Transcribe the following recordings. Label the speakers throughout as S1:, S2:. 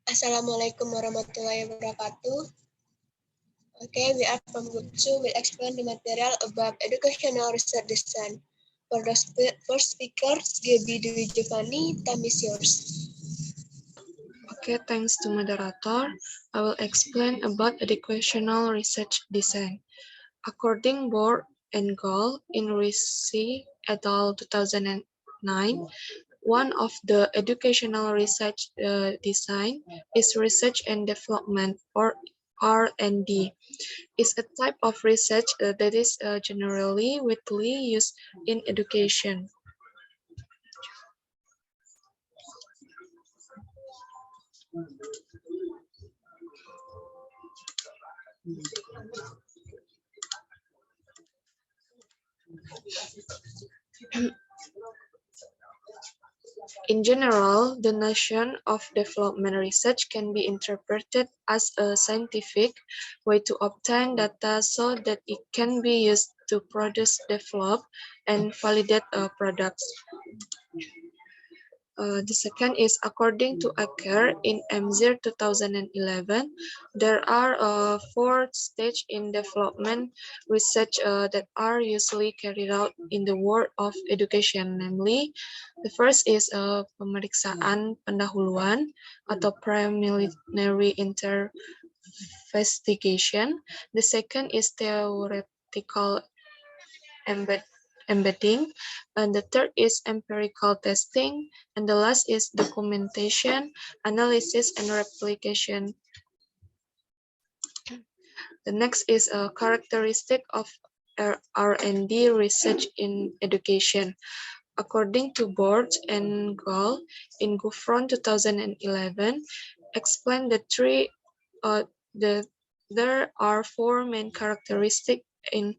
S1: Assalamu'alaikum warahmatullahi wabarakatuh. Okay, we are from Group 2. We'll explain the material about educational research design. For the first speaker, Gebby Dwy Jeffany, time is yours.
S2: Okay, thanks to moderator. I will explain about educational research design. According Board and Goal in Rizla et al. 2009, one of the educational research design is research and development, or R&D. Is a type of research that is generally widely used in education. In general, the notion of development research can be interpreted as a scientific way to obtain data so that it can be used to produce, develop, and validate products. The second is according to Acker in MZIR 2011, there are 4 stages in development research that are usually carried out in the world of education. Namely, the first is pemeriksaan pendahuluan atau preliminary investigation. The second is theoretical embedding, and the third is empirical testing, and the last is documentation, analysis, and replication. The next is a characteristic of R&D research in education. According to Board and Goal in Gufron 2011, explain there are 4 main characteristics in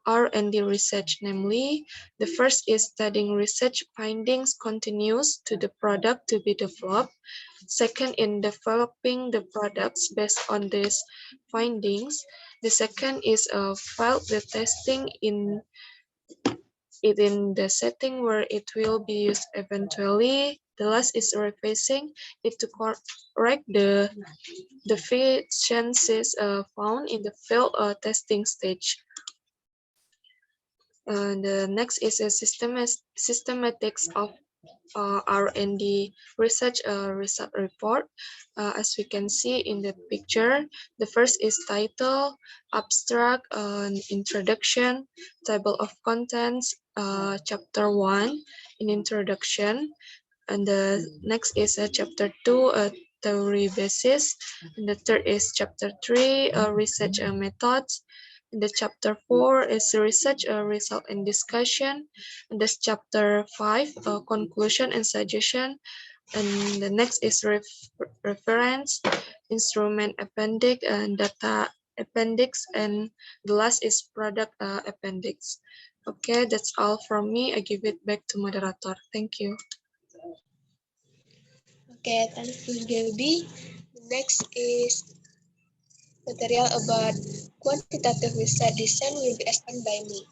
S2: R&D research, namely, the first is studying research findings continuous to the product to be developed. Second, in developing the products based on these findings. The second is file the testing in the setting where it will be used eventually. The last is revising it to correct the deficiencies found in the field testing stage. The next is a systematics of R&D research result report. As we can see in the picture, the first is title, abstract, introduction, table of contents, chapter 1 in introduction, and the next is chapter 2, theory basis, and the third is chapter 3, research methods. And the chapter 4 is research result and discussion. And this chapter 5, conclusion and suggestion. And the next is reference, instrument appendix, and data appendix. And the last is product appendix. Okay, that's all from me. I give it back to moderator. Thank you.
S1: Okay, thank you, Gebby. Next is material about quantitative research design will be explained by me.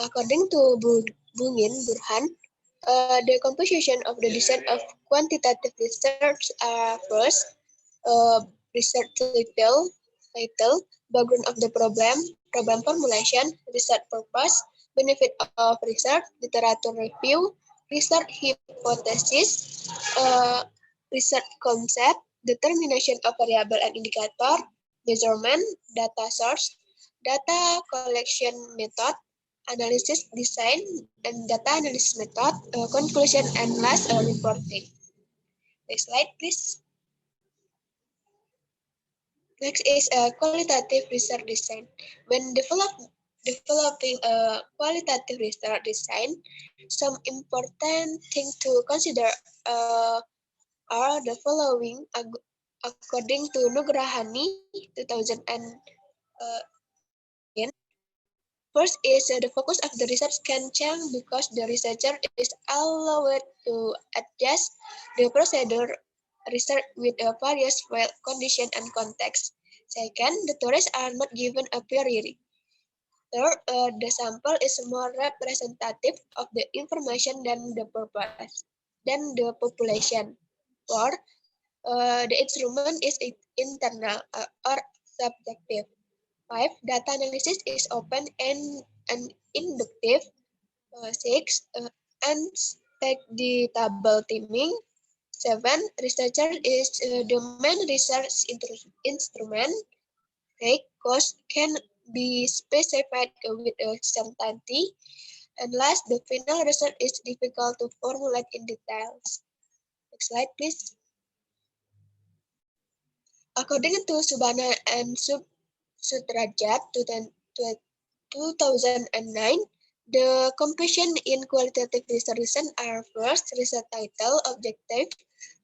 S1: According to Bungin Burhan, the composition of the design of quantitative research are first, research title, background of the problem formulation, research purpose, benefit of research, literature review, research hypothesis, research concept, determination of variable and indicator, measurement, data source, data collection method, analysis design, and data analysis method, conclusion, and last reporting. Next slide, please. Next is qualitative research design. When developing a qualitative research design, some important things to consider are the following. According to Nugrahani 2000 first is the focus of the research can change because the researcher is allowed to adjust the procedure research with various conditions and context. Second, the tourists are not given a priority. Third, the sample is more representative of the information than the purpose, than the population. Fourth, The instrument is internal or subjective. 5. Data analysis is open and inductive. 6. Unpredictable teaming. 7. Researcher is the main research instrument. 8. Cost can be specified with certainty. And last, the final result is difficult to formulate in details. Next slide, please. According to Subhana and Sudrajat 2009, the completion in qualitative research are first, research title, objective,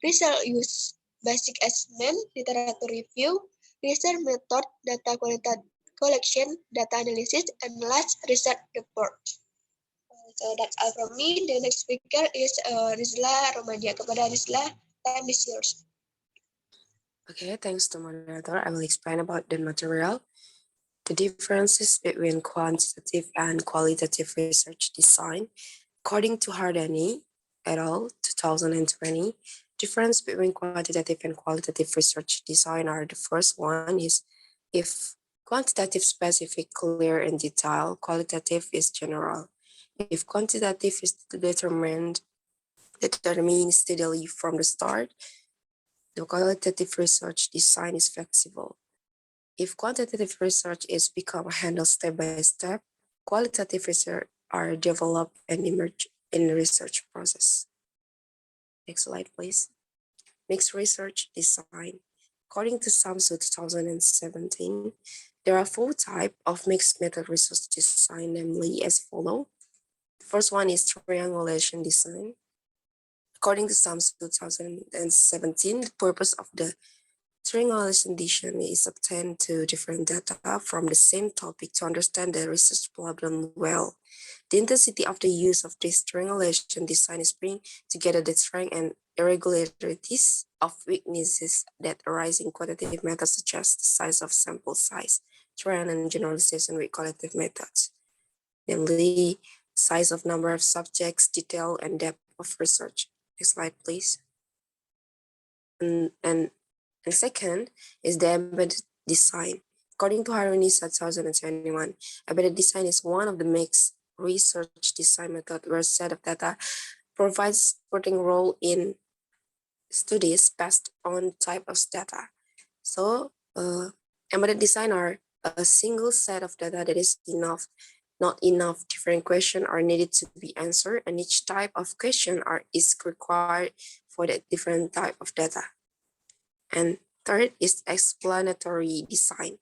S1: research use, basic assessment, literature review, research method, data quality collection, data analysis, and last, research report. So that's all from me. The next speaker is Rizla Romadhia. Kepada Rizla, time is yours.
S3: Okay, thanks to moderator. I will explain about the material. The differences between quantitative and qualitative research design. According to Hardani et al. 2020, difference between quantitative and qualitative research design are the first one is if quantitative specific, clear, and detailed, qualitative is general. If quantitative is determined steadily from the start, the qualitative research design is flexible. If quantitative research is become handled step by step, qualitative research are developed and emerge in the research process. Next slide, please. Mixed research design. According to Samsung 2017, there are 4 types of mixed method research design, namely as follow. The first one is triangulation design. According to Samsung 2017, the purpose of the triangulation design is obtained to different data from the same topic to understand the research problem well. The intensity of the use of this triangulation design is bring together the strength and irregularities of weaknesses that arise in quantitative methods such as the size of sample size, trend, and generalization with qualitative methods, namely size of number of subjects, detail, and depth of research. Next slide, please. And second is the embedded design. According to Haronisa 2021, embedded design is one of the mixed research design method where a set of data provides supporting role in studies based on type of data. So embedded design are a single set of data that is not enough different questions are needed to be answered, and each type of question is required for that different type of data. And third is explanatory design.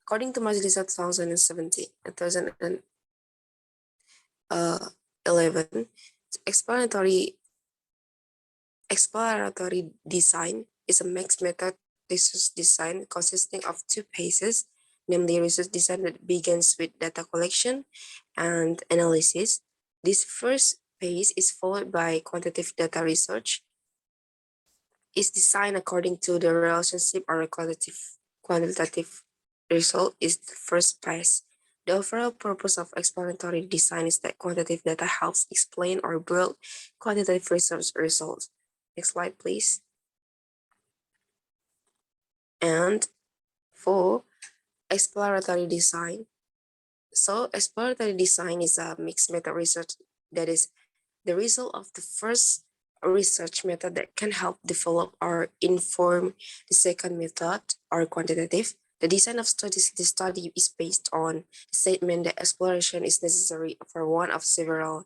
S3: According to Majlisa 2011, exploratory design is a mixed method research design consisting of 2 phases, namely research design that begins with data collection and analysis. This first phase is followed by quantitative data research. Is designed according to the relationship or quantitative result is the first phase. The overall purpose of explanatory design is that quantitative data helps explain or build quantitative research results. Next slide, please. And for exploratory design. So exploratory design is a mixed method research that is the result of the first research method that can help develop or inform the second method or quantitative. The design of the study is based on the statement that exploration is necessary for one of several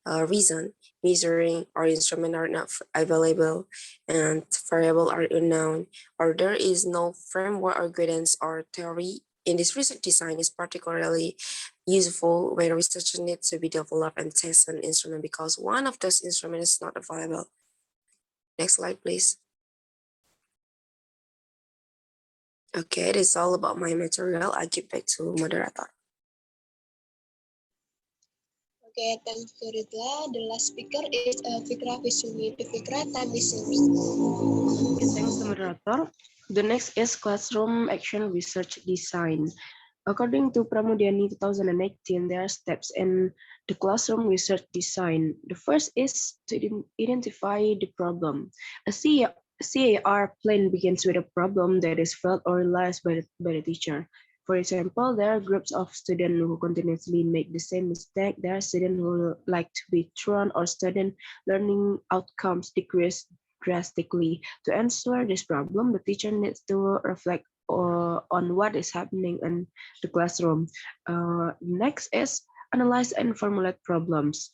S3: reasons. Measuring or instrument are not available and variable are unknown, or there is no framework or guidance or theory. In this research design is particularly useful when research needs to be developed and test an instrument because one of those instruments is not available. Next slide, please. Okay, this is all about my material. I give back to moderator.
S1: Okay, thanks to Rizla. The last speaker is Fikrah Suni. The Fikrah, time is yours.
S4: Thanks to moderator. The next is classroom action research design. According to Pramudiani 2018, there are steps in the classroom research design. The first is to identify the problem. A CAR plan begins with a problem that is felt or realized by the teacher. For example, there are groups of students who continuously make the same mistake. There are students who like to be thrown or student learning outcomes decrease drastically. To answer this problem, the teacher needs to reflect on what is happening in the classroom. Next is analyze and formulate problems.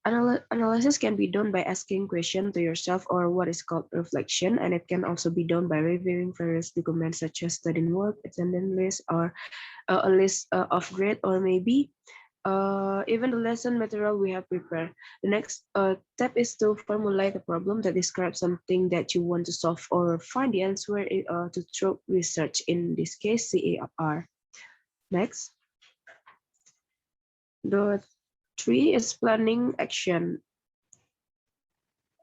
S4: Analysis can be done by asking questions to yourself or what is called reflection, and it can also be done by reviewing various documents such as student work, attendance list, or a list of grade, or maybe even the lesson material we have prepared. The next step is to formulate a problem that describes something that you want to solve or find the answer to through research, in this case CAR. Next. The 3 is planning action.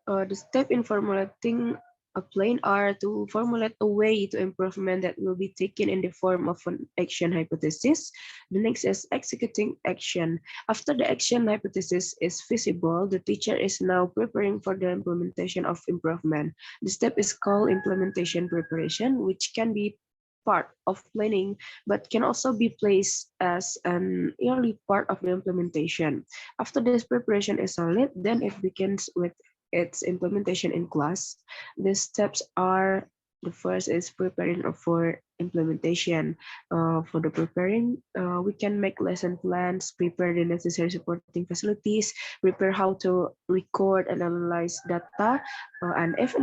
S4: The step in formulating a plan are to formulate a way to improvement that will be taken in the form of an action hypothesis. The next is executing action. After the action hypothesis is feasible, the teacher is now preparing for the implementation of improvement. The step is called implementation preparation, which can be part of planning, but can also be placed as an early part of the implementation. After this preparation is solid, then it begins with its implementation in class. The steps are, the first is preparing for implementation. For the preparing, we can make lesson plans, prepare the necessary supporting facilities, prepare how to record and analyze data, and if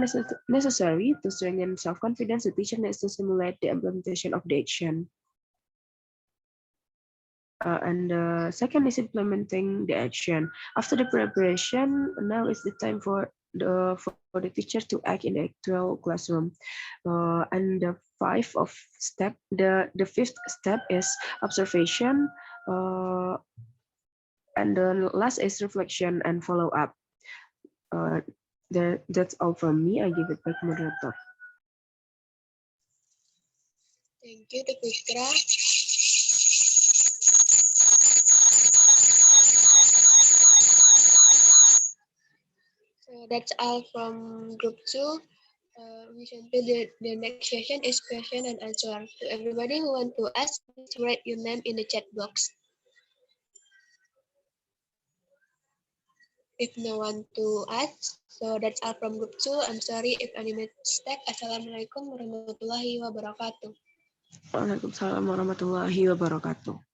S4: necessary, to strengthen self-confidence, the teacher needs to simulate the implementation of the action. And the second is implementing the action. After the preparation, now is the time for the teacher to act in the actual classroom. And the fifth step is observation. And the last is reflection and follow up. That's all from me. I give it back to moderator.
S1: Thank you, the Fikrah. So that's all from group 2. Recently, the next session is question and answer. To everybody who want to ask, please write your name in the chat box. If no one to ask, so that's all from group 2. I'm sorry if any mistake. Assalamualaikum warahmatullahi wabarakatuh.
S4: Waalaikumsalam warahmatullahi wabarakatuh.